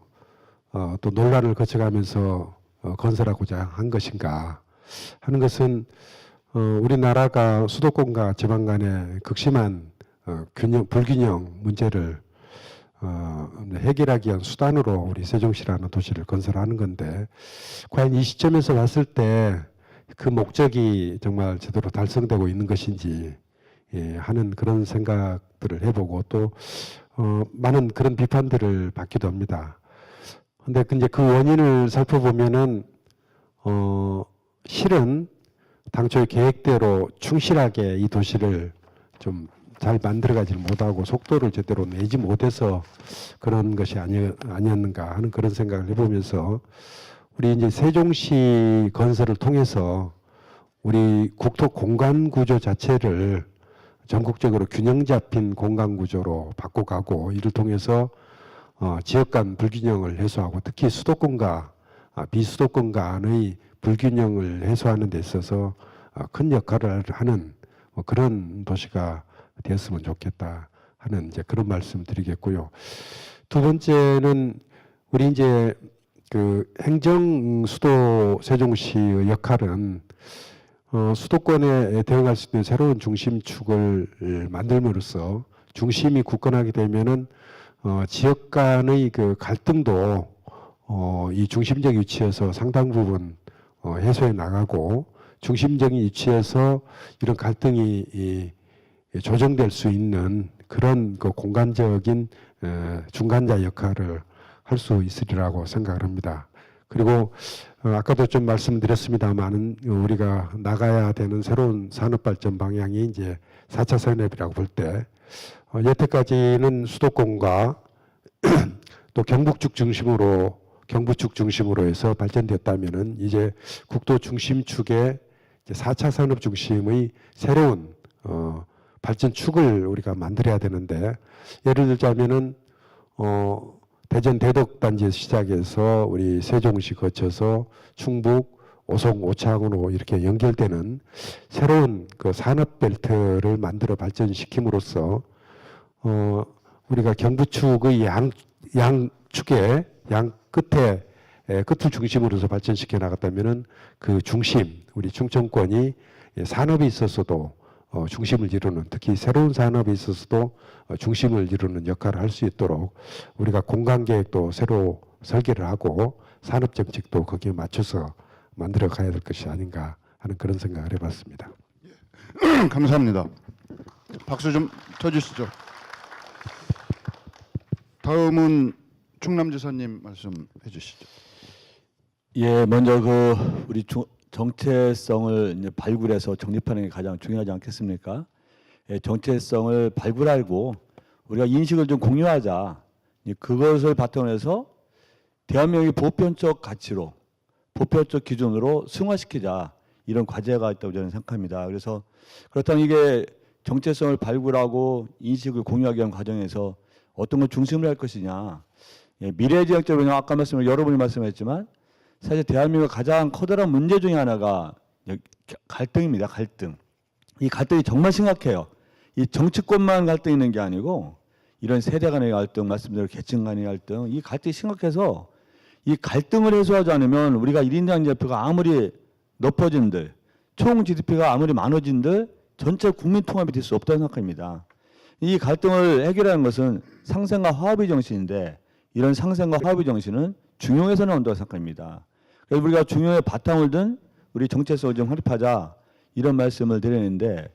또 논란을 거쳐가면서 건설하고자 한 것인가 하는 것은 우리나라가 수도권과 지방 간의 극심한 불균형 문제를 해결하기 위한 수단으로 우리 세종시라는 도시를 건설하는 건데 과연 이 시점에서 봤을 때 그 목적이 정말 제대로 달성되고 있는 것인지 하는 그런 생각들을 해보고 또 많은 그런 비판들을 받기도 합니다. 근데 이제 그 원인을 살펴보면은 실은 당초의 계획대로 충실하게 이 도시를 좀 잘 만들어가지 못하고 속도를 제대로 내지 못해서 그런 것이 아니었는가 하는 그런 생각을 해보면서 우리 이제 세종시 건설을 통해서 우리 국토 공간 구조 자체를 전국적으로 균형 잡힌 공간 구조로 바꿔가고 이를 통해서 지역 간 불균형을 해소하고 특히 수도권과 비수도권 간의 불균형을 해소하는 데 있어서 큰 역할을 하는 그런 도시가 되었으면 좋겠다 하는 이제 그런 말씀 드리겠고요. 두 번째는 우리 이제 그 행정 수도 세종시의 역할은 수도권에 대응할 수 있는 새로운 중심축을 만들므로써 중심이 굳건하게 되면은 지역 간의 그 갈등도 이 중심적 위치에서 상당 부분 해소해 나가고 중심적인 위치에서 이런 갈등이 조정될 수 있는 그런 그 공간적인 중간자 역할을 할 수 있으리라고 생각을 합니다. 그리고 아까도 좀 말씀드렸습니다만은 우리가 나가야 되는 새로운 산업발전 방향이 이제 4차 산업이라고 볼 때 여태까지는 수도권과 또 경북축 중심으로 해서 발전됐다면은 이제 국도 중심축의 이제 4차 산업 중심의 새로운 발전축을 우리가 만들어야 되는데 예를 들자면은 대전 대덕단지에서 시작해서 우리 세종시 거쳐서 충북, 오송, 오창으로 이렇게 연결되는 새로운 그 산업벨트를 만들어 발전시킴으로써 우리가 경부축의 양축에 양 끝에 끝을 중심으로서 발전시켜 나갔다면은 그 중심 우리 충청권이 산업에 있어서도 중심을 이루는 특히 새로운 산업에 있어서도 중심을 이루는 역할을 할 수 있도록 우리가 공간 계획도 새로 설계를 하고 산업 정책도 거기에 맞춰서 만들어 가야 될 것이 아닌가 하는 그런 생각을 해봤습니다. 감사합니다. 박수 좀 쳐주시죠. 다음은 충남지사님 말씀해 주시죠. 예, 먼저 그 우리 정체성을 이제 발굴해서 정립하는 게 가장 중요하지 않겠습니까? 예, 정체성을 발굴하고 우리가 인식을 좀 공유하자. 그것을 바탕으로 해서 대한민국의 보편적 가치로, 보편적 기준으로 승화시키자. 이런 과제가 있다고 저는 생각합니다. 그래서 그렇다면 이게 정체성을 발굴하고 인식을 공유하기 위한 과정에서 어떤 걸 중심으로 할 것이냐. 예, 미래지향적으로 아까 여러 분이 말씀하셨지만 사실 대한민국 가장 커다란 문제 중에 하나가 갈등입니다. 갈등. 이 갈등이 정말 심각해요. 이 정치권만 갈등 있는 게 아니고 이런 세대 간의 갈등, 말씀대로 계층 간의 갈등, 이 갈등이 심각해서 이 갈등을 해소하지 않으면 우리가 1인당 GDP가 아무리 높아진들, 총 GDP가 아무리 많아진들 전체 국민 통합이 될 수 없다는 생각합니다. 이 갈등을 해결하는 것은 상생과 화합의 정신인데 이런 상생과 화합의 정신은 중용에서 나온다고 생각합니다. 그래서 우리가 중용의 바탕을 둔 우리 정체성을 좀 확립하자 이런 말씀을 드리는데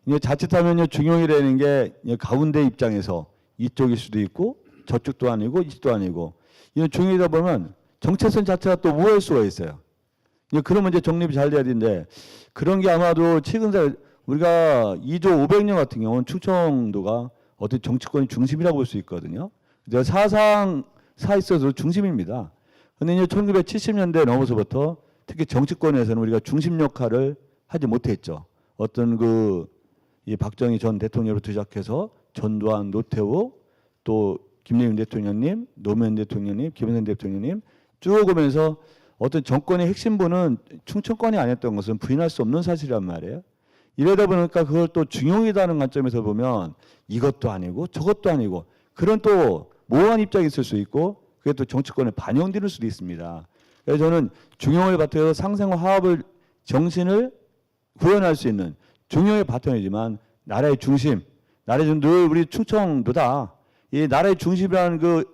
이제 자칫하면 중용이라는 게 가운데 입장에서 이쪽일 수도 있고 저쪽도 아니고 이쪽도 아니고 이런 중용이다 보면 정체성 자체가 또 우회할 수가 있어요. 그러면 이제 정립이 잘 돼야 되는데 그런 게 아마도 최근에 우리가 2조 500년 같은 경우는 충청도가 어떤 정치권의 중심이라고 볼 수 있거든요. 사상 있어서 중심입니다. 근데 이제 1970년대 넘어서부터 특히 정치권에서는 우리가 중심 역할을 하지 못했죠. 어떤 이 박정희 전 대통령부터 시작해서 전두환, 노태우, 또 김대중 대통령님, 노무현 대통령님, 김영삼 대통령님 쭉 오면서 어떤 정권의 핵심부는 충청권이 아니었던 것은 부인할 수 없는 사실이란 말이에요. 이러다 보니까 그걸 또 중용이라는 관점에서 보면 이것도 아니고 저것도 아니고 그런 또 모호한 입장이 있을 수 있고 그게 또 정치권에 반영될 수도 있습니다. 그래서 저는 중용을 바탕으로 상생과 화합을 정신을 구현할 수 있는 중용의 바탕이지만 나라의 중심, 나라의 좀 늘 우리 충청도다. 이 나라의 중심이라는 그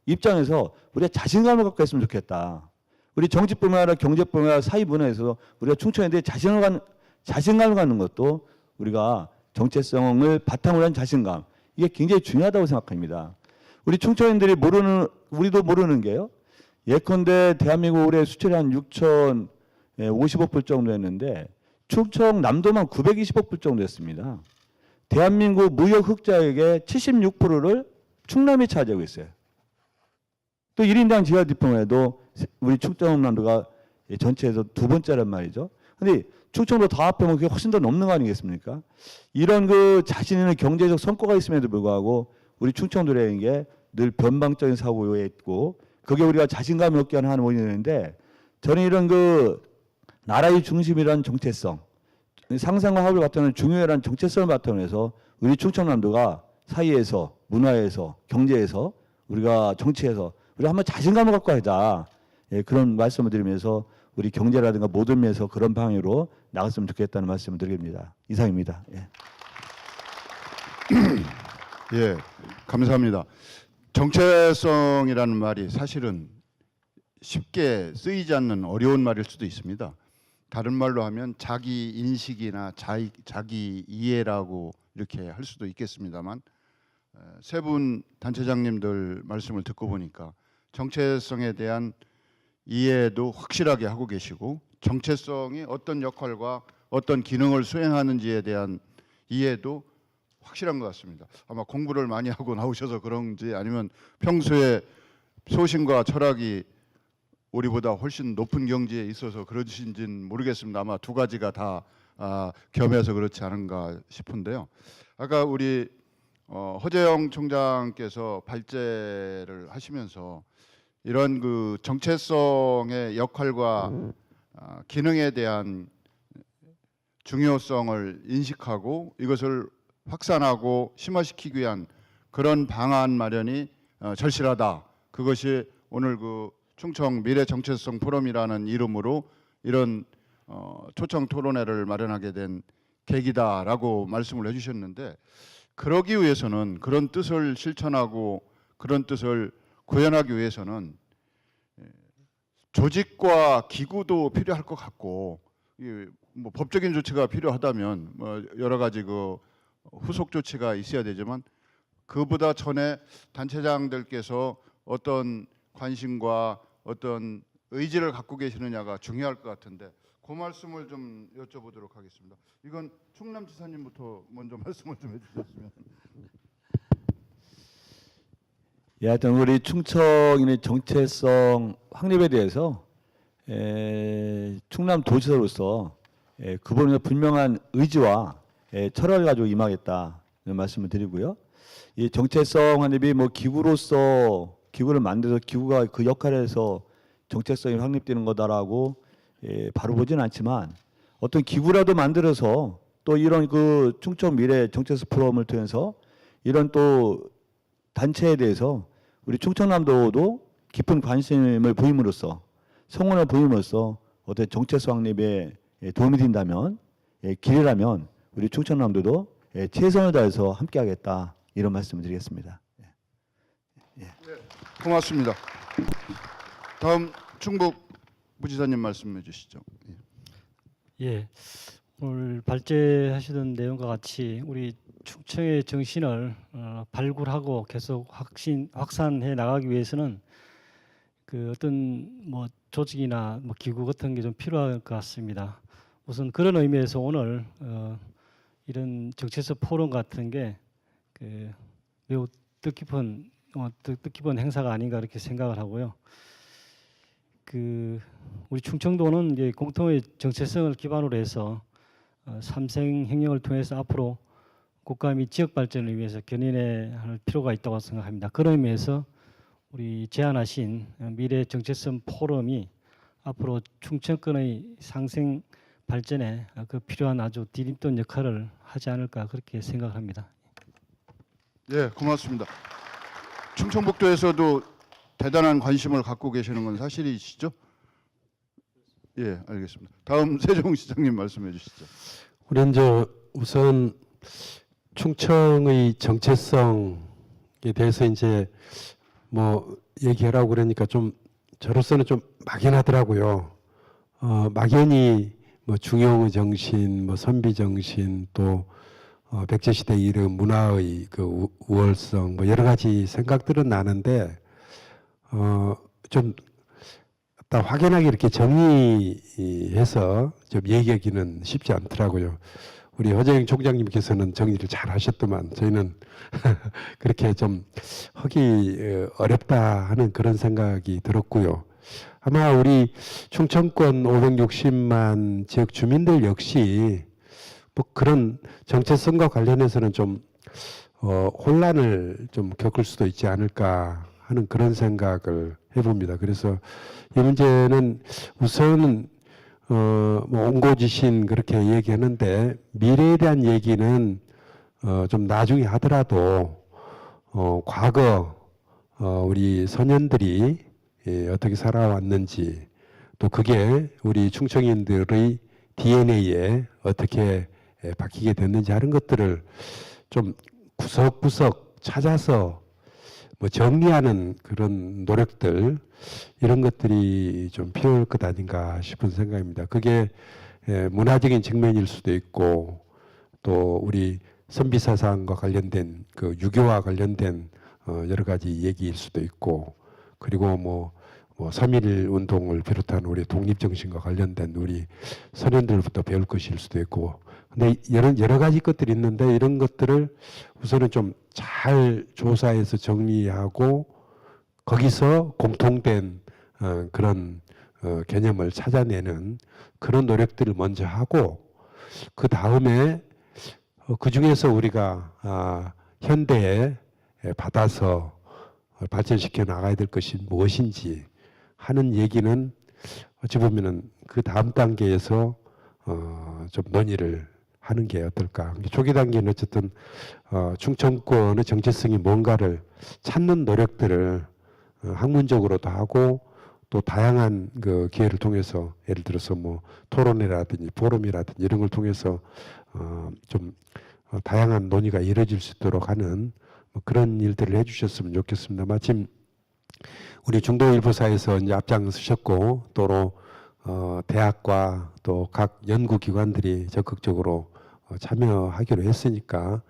입장에서 우리가 자신감을 갖고 했으면 좋겠다. 우리 정치뿐만 아니라 경제뿐만 아니라 사회 문화에서 우리가 충청인데 자신감을 갖는 것도 우리가 정체성을 바탕으로 한 자신감 이게 굉장히 중요하다고 생각합니다. 우리 충청인들이 우리도 모르는 게요. 예컨대 대한민국 올해 수출이 한 6,050억 불 정도 했는데 충청남도만 920억 불 정도 했습니다. 대한민국 무역 흑자액의 76%를 충남이 차지하고 있어요. 또 1인당 GDP만 해도 우리 충청남도가 전체에서 두 번째란 말이죠. 근데 충청도 다 합하면 그게 훨씬 더 넘는 거 아니겠습니까? 이런 자신 있는 경제적 성과가 있음에도 불구하고 우리 충청도라는 게 늘 변방적인 사고에 있고 그게 우리가 자신감을 얻게 하는 원인인데 저는 이런 그 나라의 중심이라는 정체성, 상상과 합을 바탕으로 중요한 정체성을 바탕으로 해서 우리 충청남도가 사회에서, 문화에서, 경제에서, 우리가 정치에서 우리가 한번 자신감을 갖고 하자. 예, 그런 말씀을 드리면서 우리 경제라든가 모든 면에서 그런 방향으로 나갔으면 좋겠다는 말씀을 드립니다. 이상입니다. 예. 예, 감사합니다. 정체성이라는 말이 사실은 쉽게 쓰이지 않는 어려운 말일 수도 있습니다. 다른 말로 하면 자기 인식이나 자기 이해라고 이렇게 할 수도 있겠습니다만 세 분 단체장님들 말씀을 듣고 보니까 정체성에 대한 이해도 확실하게 하고 계시고 정체성이 어떤 역할과 어떤 기능을 수행하는지에 대한 이해도 확실한 것 같습니다. 아마 공부를 많이 하고 나오셔서 그런지 아니면 평소에 소신과 철학이 우리보다 훨씬 높은 경지에 있어서 그러신지는 모르겠습니다. 아마 두 가지가 다 겸해서 그렇지 않은가 싶은데요. 아까 우리 허재영 총장께서 발제를 하시면서 이런 그 정체성의 역할과 기능에 대한 중요성을 인식하고 이것을 확산하고 심화시키기 위한 그런 방안 마련이 절실하다. 그것이 오늘 그 충청 미래 정체성 포럼이라는 이름으로 이런 초청 토론회를 마련하게 된 계기다라고 말씀을 해주셨는데 그러기 위해서는 그런 뜻을 실천하고 그런 뜻을 구현하기 위해서는 조직과 기구도 필요할 것 같고 뭐 법적인 조치가 필요하다면 뭐 여러 가지 그 후속 조치가 있어야 되지만 그보다 전에 단체장들께서 어떤 관심과 어떤 의지를 갖고 계시느냐가 중요할 것 같은데 그 말씀을 좀 여쭤보도록 하겠습니다. 이건 충남지사님부터 먼저 말씀을 좀 해주셨으면. 예, 하여튼 우리 충청인의 정체성 확립에 대해서 충남도지사로서 그 부분에 분명한 의지와 철학을 가지고 임하겠다는 말씀을 드리고요. 이 정체성 확립이 뭐 기구로서 기구를 만들어서 기구가 그 역할에서 정체성이 확립되는 거다라고 바로 보지는 않지만 어떤 기구라도 만들어서 또 이런 그 충청 미래 정체성 포럼을 통해서 이런 또 단체에 대해서 우리 충청남도도 깊은 관심을 보임으로써 성원을 보임으로써 어떤 정체성 확립에 도움이 된다면 길이라면 우리 충청남도도 최선을 다해서 함께하겠다 이런 말씀을 드리겠습니다. 고맙습니다. 다음 충북 부지사님 말씀해 주시죠. 예, 오늘 발제하시던 내용과 같이 우리 충청의 정신을 발굴하고 계속 확산해 나가기 위해서는 그 어떤 뭐 조직이나 뭐 기구 같은 게 좀 필요할 것 같습니다. 우선 그런 의미에서 오늘 이런 정체성 포럼 같은 게 그 매우 뜻깊은 행사가 아닌가 이렇게 생각을 하고요. 그 우리 충청도는 이제 공통의 정체성을 기반으로 해서 삼생 혁명을 통해서 앞으로 국가 및 지역 발전을 위해서 견인해야 할 필요가 있다고 생각합니다. 그런 의미에서 우리 제안하신 미래 정체성 포럼이 앞으로 충청권의 상생 발전에 그 필요한 아주 디딤돌 역할을 하지 않을까 그렇게 생각합니다. 예, 고맙습니다. 충청북도에서도 대단한 관심을 갖고 계시는 건 사실이시죠? 예, 알겠습니다. 다음 세종시장님 말씀해 주시죠. 우리는 우선 충청의 정체성에 대해서 이제 뭐 얘기하라고 그러니까 좀 저로서는 좀 막연하더라고요. 막연히 뭐 중용의 정신, 뭐 선비 정신, 또 백제시대 이름 문화의 그 우월성, 뭐 여러 가지 생각들은 나는데 좀 확연하게 이렇게 정리해서 좀 얘기하기는 쉽지 않더라고요. 우리 허재영 총장님께서는 정리를 잘 하셨더만 저희는 그렇게 좀 하기 어렵다 하는 그런 생각이 들었고요. 아마 우리 충청권 560만 지역 주민들 역시 뭐 그런 정체성과 관련해서는 좀 혼란을 좀 겪을 수도 있지 않을까 하는 그런 생각을 해봅니다. 그래서 이 문제는 우선은 뭐 온고지신 그렇게 얘기하는데 미래에 대한 얘기는 좀 나중에 하더라도 과거 우리 선현들이 어떻게 살아왔는지 또 그게 우리 충청인들의 DNA에 어떻게 박히게 됐는지 하는 것들을 좀 구석구석 찾아서 뭐 정리하는 그런 노력들 이런 것들이 좀 필요할 것 아닌가 싶은 생각입니다. 그게 문화적인 측면일 수도 있고 또 우리 선비사상과 관련된 그 유교와 관련된 여러 가지 얘기일 수도 있고 그리고 뭐 3.1 운동을 비롯한 우리 독립정신과 관련된 우리 선현들부터 배울 것일 수도 있고 근데 여러 가지 것들이 있는데 이런 것들을 우선은 좀 잘 조사해서 정리하고 거기서 공통된 그런 개념을 찾아내는 그런 노력들을 먼저 하고 그 다음에 그 중에서 우리가 현대에 받아서 발전시켜 나가야 될 것이 무엇인지 하는 얘기는 어찌 보면은 그 다음 단계에서 좀 논의를 하는 게 어떨까. 초기 단계는 어쨌든 충청권의 정체성이 뭔가를 찾는 노력들을 학문적으로도 하고 또 다양한 그 기회를 통해서 예를 들어서 뭐 토론회라든지 포럼이라든지 이런 걸 통해서 좀 다양한 논의가 이루어질 수 있도록 하는 뭐 그런 일들을 해주셨으면 좋겠습니다. 마침 우리 중도일보사에서 이제 앞장서셨고 또 대학과 또 각 연구기관들이 적극적으로 참여하기로 했으니까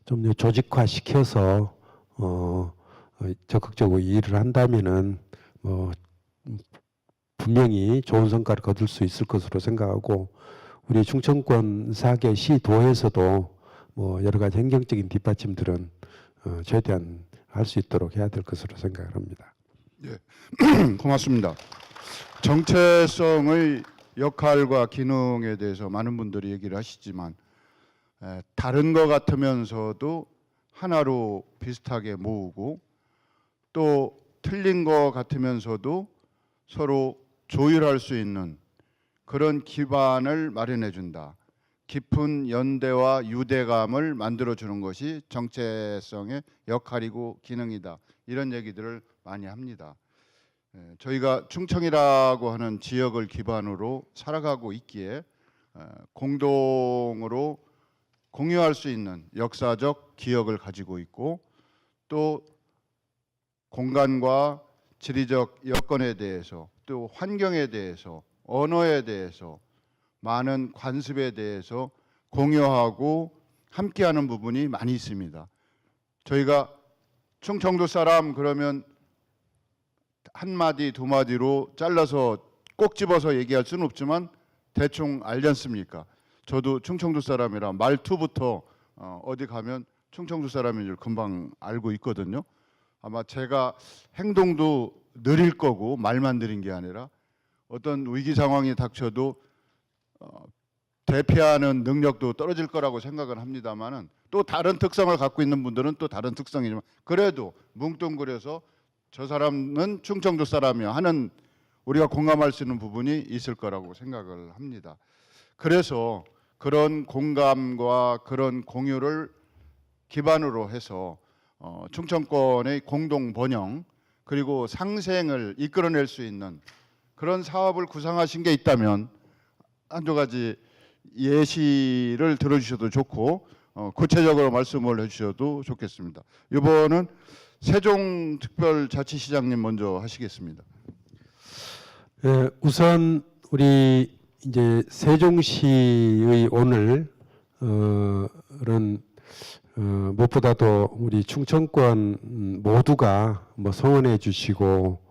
좀 조직화 시켜서 적극적으로 일을 한다면은 뭐 분명히 좋은 성과를 거둘 수 있을 것으로 생각하고 우리 충청권 4개 시도에서도 뭐 여러 가지 행정적인 뒷받침들은 최대한 할 수 있도록 해야 될 것으로 생각을 합니다. 예, 고맙습니다. 정체성의 역할과 기능에 대해서 많은 분들이 얘기를 하시지만 다른 것 같으면서도 하나로 비슷하게 모으고 또 틀린 것 같으면서도 서로 조율할 수 있는 그런 기반을 마련해 준다. 깊은 연대와 유대감을 만들어 주는 것이 정체성의 역할이고 기능이다. 이런 얘기들을 많이 합니다. 저희가 충청이라고 하는 지역을 기반으로 살아가고 있기에 공동으로 공유할 수 있는 역사적 기억을 가지고 있고 또 공간과 지리적 여건에 대해서 또 환경에 대해서 언어에 대해서 많은 관습에 대해서 공유하고 함께하는 부분이 많이 있습니다. 저희가 충청도 사람 그러면 한마디 두 마디로 잘라서 꼭 집어서 얘기할 수는 없지만 대충 알지 않습니까? 저도 충청도 사람이라 말투부터 어디 가면 충청도 사람인 줄 금방 알고 있거든요. 아마 제가 행동도 느릴 거고 말만 느린 게 아니라 어떤 위기 상황이 닥쳐도 대피하는 능력도 떨어질 거라고 생각을 합니다만은 또 다른 특성을 갖고 있는 분들은 또 다른 특성이지만 그래도 뭉뚱그려서 저 사람은 충청도 사람이야 하는 우리가 공감할 수 있는 부분이 있을 거라고 생각을 합니다. 그래서 그런 공감과 그런 공유를 기반으로 해서 충청권의 공동 번영 그리고 상생을 이끌어낼 수 있는 그런 사업을 구상하신 게 있다면 한두 가지 예시를 들어주셔도 좋고 구체적으로 말씀을 해주셔도 좋겠습니다. 이번은 세종특별자치시장님 먼저 하시겠습니다. 우선 우리 이제 세종시의 오늘은 무엇보다도 우리 충청권 모두가 뭐 성원해 주시고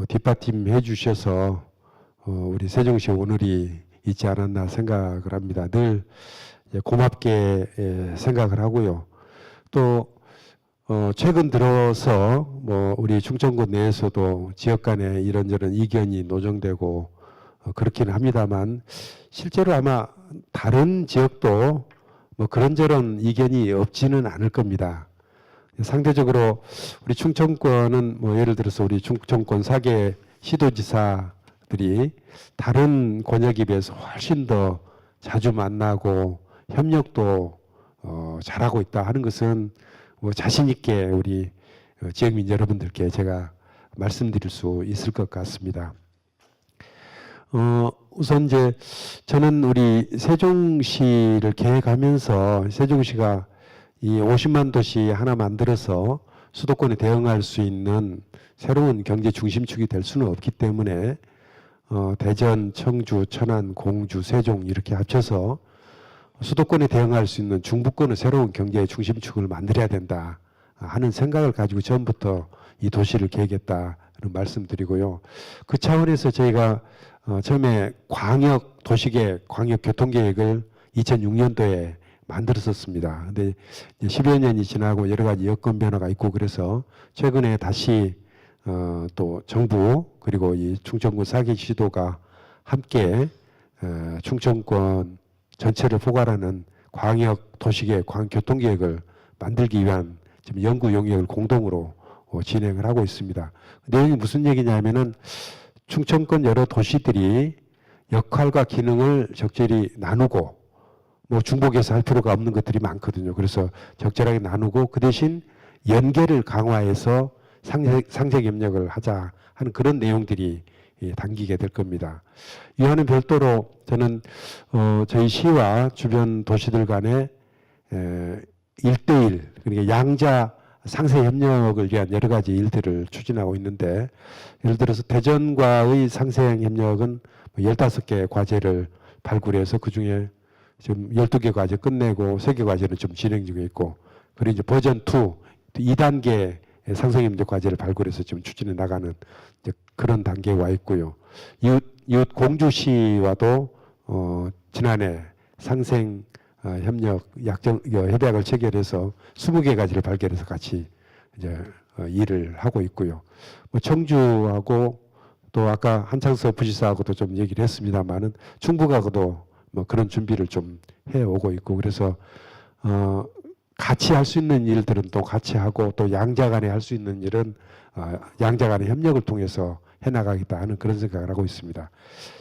뒷받침해 주셔서 우리 세종시 오늘이 있지 않았나 생각을 합니다. 늘 고맙게 생각을 하고요. 또 최근 들어서 뭐 우리 충청권 내에서도 지역 간에 이런저런 이견이 노정되고 그렇기는 합니다만 실제로 아마 다른 지역도 뭐 그런저런 이견이 없지는 않을 겁니다. 상대적으로 우리 충청권은 뭐 예를 들어서 우리 충청권 4개 시도지사들이 다른 권역에 비해서 훨씬 더 자주 만나고 협력도 잘하고 있다 하는 것은 뭐 자신 있게 우리 지역민 여러분들께 제가 말씀드릴 수 있을 것 같습니다. 우선 이제 저는 우리 세종시를 계획하면서 세종시가 이 50만 도시 하나 만들어서 수도권에 대응할 수 있는 새로운 경제 중심축이 될 수는 없기 때문에 대전, 청주, 천안, 공주, 세종 이렇게 합쳐서 수도권에 대응할 수 있는 중부권의 새로운 경제 중심축을 만들어야 된다 하는 생각을 가지고 처음부터 이 도시를 계획했다는 말씀드리고요. 그 차원에서 저희가 처음에 광역 도시계획, 광역 교통계획을 2006년도에 만들었었습니다. 근데 10여 년이 지나고 여러 가지 여건 변화가 있고 그래서 최근에 다시 또 정부 그리고 이 충청권 4개 시도가 함께 충청권 전체를 포괄하는 광역 도시계획, 광역 교통계획을 만들기 위한 지금 연구 용역을 공동으로 진행을 하고 있습니다. 내용이 무슨 얘기냐면은 충청권 여러 도시들이 역할과 기능을 적절히 나누고 뭐 중복해서 할 필요가 없는 것들이 많거든요. 그래서 적절하게 나누고 그 대신 연계를 강화해서 상생 협력을 하자 하는 그런 내용들이 담기게 될 겁니다. 이와는 별도로 저는 저희 시와 주변 도시들 간에 1대1 그러니까 양자 상생 협력을 위한 여러 가지 일들을 추진하고 있는데 예를 들어서 대전과의 상생 협력은 15개 과제를 발굴해서 그중에 지금 12개 과제 끝내고 3개 과제는 좀 진행 중에 있고 그리고 이제 버전 2 2단계 상생 협력 과제를 발굴해서 지금 추진해 나가는 이제 그런 단계에 와 있고요. 이웃 공주시와도 지난해 상생 협력 협약을 체결해서 20개 가지를 발견해서 같이 이제 일을 하고 있고요. 뭐 청주하고 또 아까 한창섭 부지사하고도 좀 얘기를 했습니다만은 충북하고도 뭐 그런 준비를 좀 해오고 있고 그래서 같이 할 수 있는 일들은 또 같이 하고 또 양자 간에 할 수 있는 일은 양자 간의 협력을 통해서 해나가겠다 하는 그런 생각을 하고 있습니다.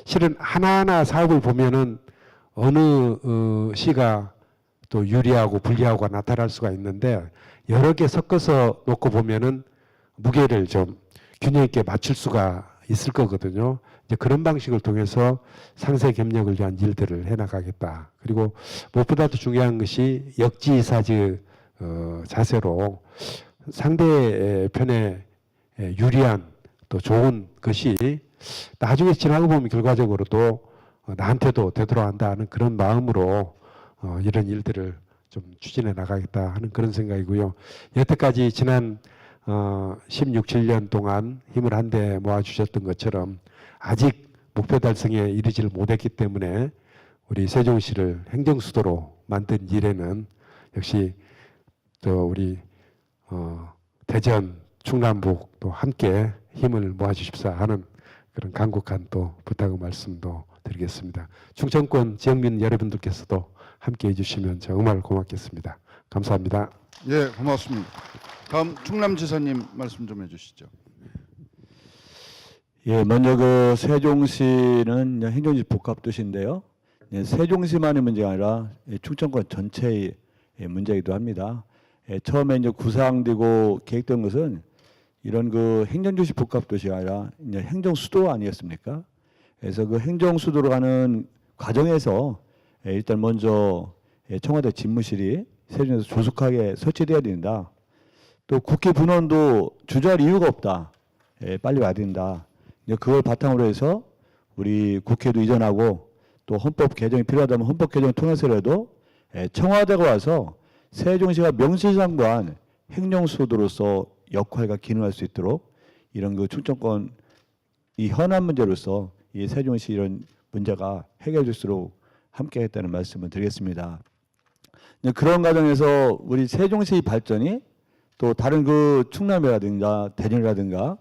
실은 하나하나 사업을 보면은 어느 시가 또 유리하고 불리하고 나타날 수가 있는데 여러 개 섞어서 놓고 보면은 무게를 좀 균형 있게 맞출 수가 있을 거거든요. 이제 그런 방식을 통해서 상생 협력을 위한 일들을 해나가겠다. 그리고 무엇보다도 중요한 것이 역지사지 자세로 상대편에 유리한 또 좋은 것이 나중에 지나고 보면 결과적으로 나한테도 되돌아간다 하는 그런 마음으로 이런 일들을 좀 추진해 나가겠다 하는 그런 생각이고요. 여태까지 지난 16, 17년 동안 힘을 한데 모아주셨던 것처럼 아직 목표 달성에 이르지를 못했기 때문에 우리 세종시를 행정수도로 만든 일에는 역시 또 우리 대전, 충남북 또 함께 힘을 모아주십사 하는 그런 간곡한 또 부탁의 말씀도 드리겠습니다. 충청권 지역민 여러분들께서도 함께 해주시면 정말 고맙겠습니다. 감사합니다. 예, 고맙습니다. 다음 충남지사님 말씀 좀 해주시죠. 예, 먼저 그 세종시는 행정지 복합도시인데요. 예, 세종시만의 문제가 아니라 충청권 전체의 문제이기도 합니다. 예, 처음에 이제 구상되고 계획된 것은 이런 그 행정도시 복합도시가 아니라 이제 행정수도 아니었습니까? 그래서 그 행정수도로 가는 과정에서 일단 먼저 청와대 집무실이 세종에서 조속하게 설치돼야 된다. 또 국회 분원도 주저할 이유가 없다. 빨리 와야 된다. 그걸 바탕으로 해서 우리 국회도 이전하고 또 헌법 개정이 필요하다면 헌법 개정을 통해서라도 청와대가 와서 세종시가 명실상부한 행정수도로서 역할과 기능할 수 있도록 이런 그 충청권 이 현안 문제로서 이 세종시 이런 문제가 해결될 수 있도록 함께 했다는 말씀을 드리겠습니다. 그런 과정에서 우리 세종시 발전이 또 다른 그 충남이라든가 대전이라든가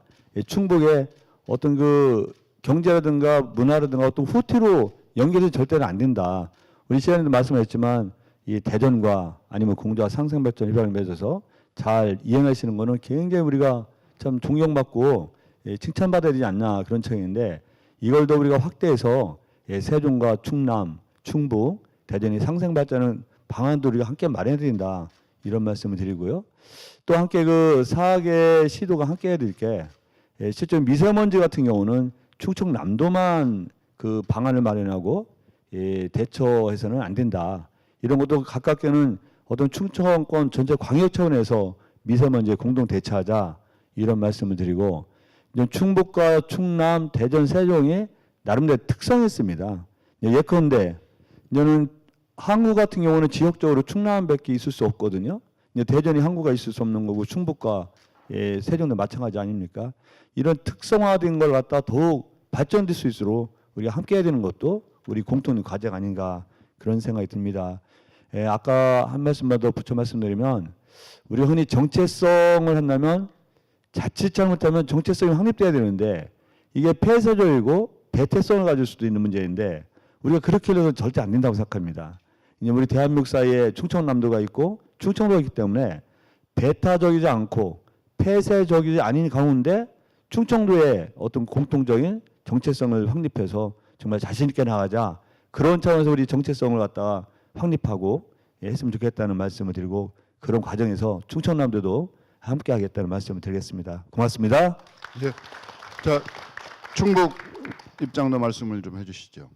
충북의 어떤 그 경제라든가 문화라든가 어떤 후티로 연결이 절대로 안 된다. 우리 시장님도 말씀하셨지만 이 대전과 아니면 공주와 상생발전 협약을 맺어서 잘 이행하시는 거는 굉장히 우리가 참 존경받고 칭찬받아야 되지 않나 그런 청인데 이걸 더 우리가 확대해서 세종과 충남, 충북, 대전이 상생 발전하는 방안도 우리가 함께 마련해야 된다 이런 말씀을 드리고요. 또 함께 그 사학의 시도가 함께 해야 될 게 실제 미세먼지 같은 경우는 충청남도만 그 방안을 마련하고 대처해서는 안 된다. 이런 것도 가깝게는 어떤 충청권 전체 광역 차원에서 미세먼지에 공동 대처하자 이런 말씀을 드리고 이제 충북과 충남, 대전, 세종이 나름대로 특성이 있습니다. 예컨대 이제는 항구 같은 경우는 지역적으로 충남밖에 있을 수 없거든요. 이제 대전이 항구가 있을 수 없는 거고 충북과 세종도 마찬가지 아닙니까? 이런 특성화된 걸 갖다 더욱 발전될 수 있도록 우리가 함께 해야 되는 것도 우리 공통된 과제가 아닌가 그런 생각이 듭니다. 아까 한 말씀만 더 붙여 말씀드리면 우리 흔히 정체성을 한다면 자칫 잘못하면 정체성이 확립돼야 되는데 이게 폐쇄적이고 배태성을 가질 수도 있는 문제인데 우리가 그렇게 해서 절대 안 된다고 생각합니다. 이제 우리 대한민국 사이에 충청남도가 있고 충청도가 있기 때문에 배타적이지 않고 폐쇄적이지 아닌 가운데 충청도의 어떤 공통적인 정체성을 확립해서 정말 자신 있게 나가자 그런 차원에서 우리 정체성을 갖다가 확립하고 했으면 좋겠다는 말씀을 드리고 그런 과정에서 충청남도도 함께 하겠다는 말씀을 드리겠습니다. 고맙습니다. 예. 자, 충북 입장도 말씀을 좀 해주시죠.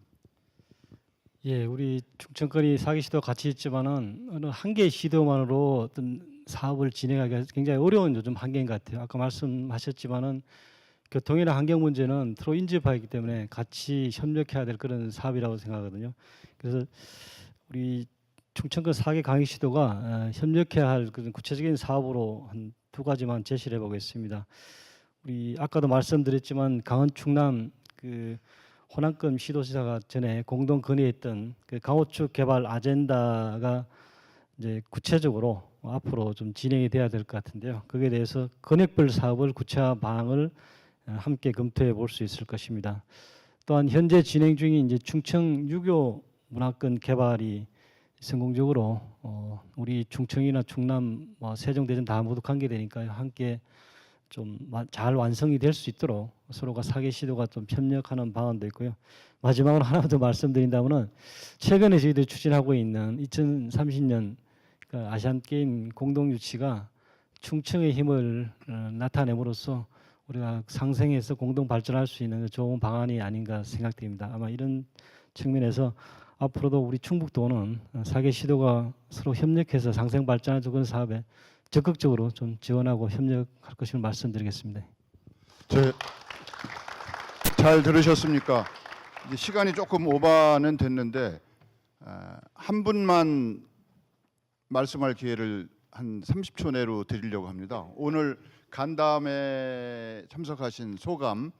예, 우리 충청권이 사기 시도 같이 있지만은 어느 한 개의 시도만으로 어떤 사업을 진행하기가 굉장히 어려운 요즘 한계인 것 같아요. 아까 말씀하셨지만은 교통이나 환경 문제는 서로 인접하기 때문에 같이 협력해야 될 그런 사업이라고 생각하거든요. 그래서 우리 충청권 4개 광역시도가 협력해야 할 그런 구체적인 사업으로 한 2가지만 제시를 해보겠습니다. 우리 아까도 말씀드렸지만 강원 충남 그 호남권 시도지사가 전에 공동 건의했던 그 강호축 개발 아젠다가 이제 구체적으로 앞으로 좀 진행이 돼야 될 것 같은데요. 거기에 대해서 건액별 사업을 구체화 방안을 함께 검토해 볼 수 있을 것입니다. 또한 현재 진행 중인 이제 충청 유교 문화권 개발이 성공적으로 우리 충청이나 충남, 세종, 대전 다 모두 관계되니까요. 함께 좀 잘 완성이 될 수 있도록 서로가 사개 시도가 좀 협력하는 방안도 있고요. 마지막으로 하나 더 말씀드린다면은 최근에 저희들이 추진하고 있는 2030년 아시안 게임 공동 유치가 충청의 힘을 나타냄으로써 우리가 상생해서 공동 발전할 수 있는 좋은 방안이 아닌가 생각됩니다. 아마 이런 측면에서 앞으로도 우리 충북도는 사개 시도가 서로 협력해서 상생 발전하는 그런 사업에 적극적으로 좀 지원하고 협력할 것을 말씀드리겠습니다. 잘 들으셨습니까? 이제 시간이 조금 오버는 됐는데 한 분만 말씀할 기회를 한 30초 내로 드리려고 합니다. 오늘 간담회 참석하신 소감을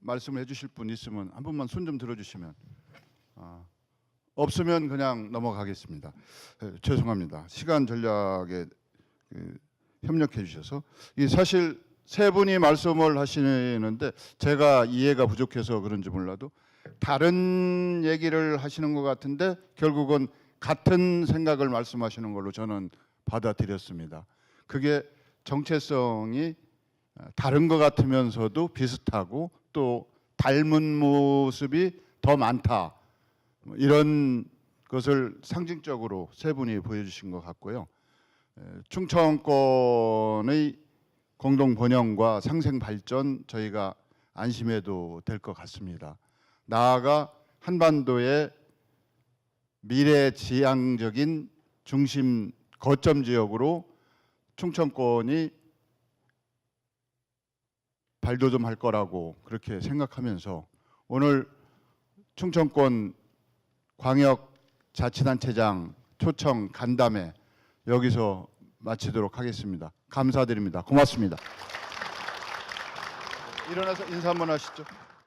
말씀을 해주실 분 있으면 한 분만 손 좀 들어주시면. 없으면 그냥 넘어가겠습니다. 죄송합니다. 시간 전략에 협력해 주셔서 사실 세 분이 말씀을 하시는데 제가 이해가 부족해서 그런지 몰라도 다른 얘기를 하시는 것 같은데 결국은 같은 생각을 말씀하시는 걸로 저는 받아들였습니다. 그게 정체성이 다른 것 같으면서도 비슷하고 또 닮은 모습이 더 많다. 이런 것을 상징적으로 세 분이 보여주신 것 같고요. 충청권의 공동 번영과 상생 발전 저희가 안심해도 될 것 같습니다. 나아가 한반도의 미래지향적인 중심 거점 지역으로 충청권이 발돋움할 거라고 그렇게 생각하면서 오늘 충청권 광역자치단체장 초청 간담회 여기서 마치도록 하겠습니다. 감사드립니다. 고맙습니다. 일어나서 인사 한번 하시죠.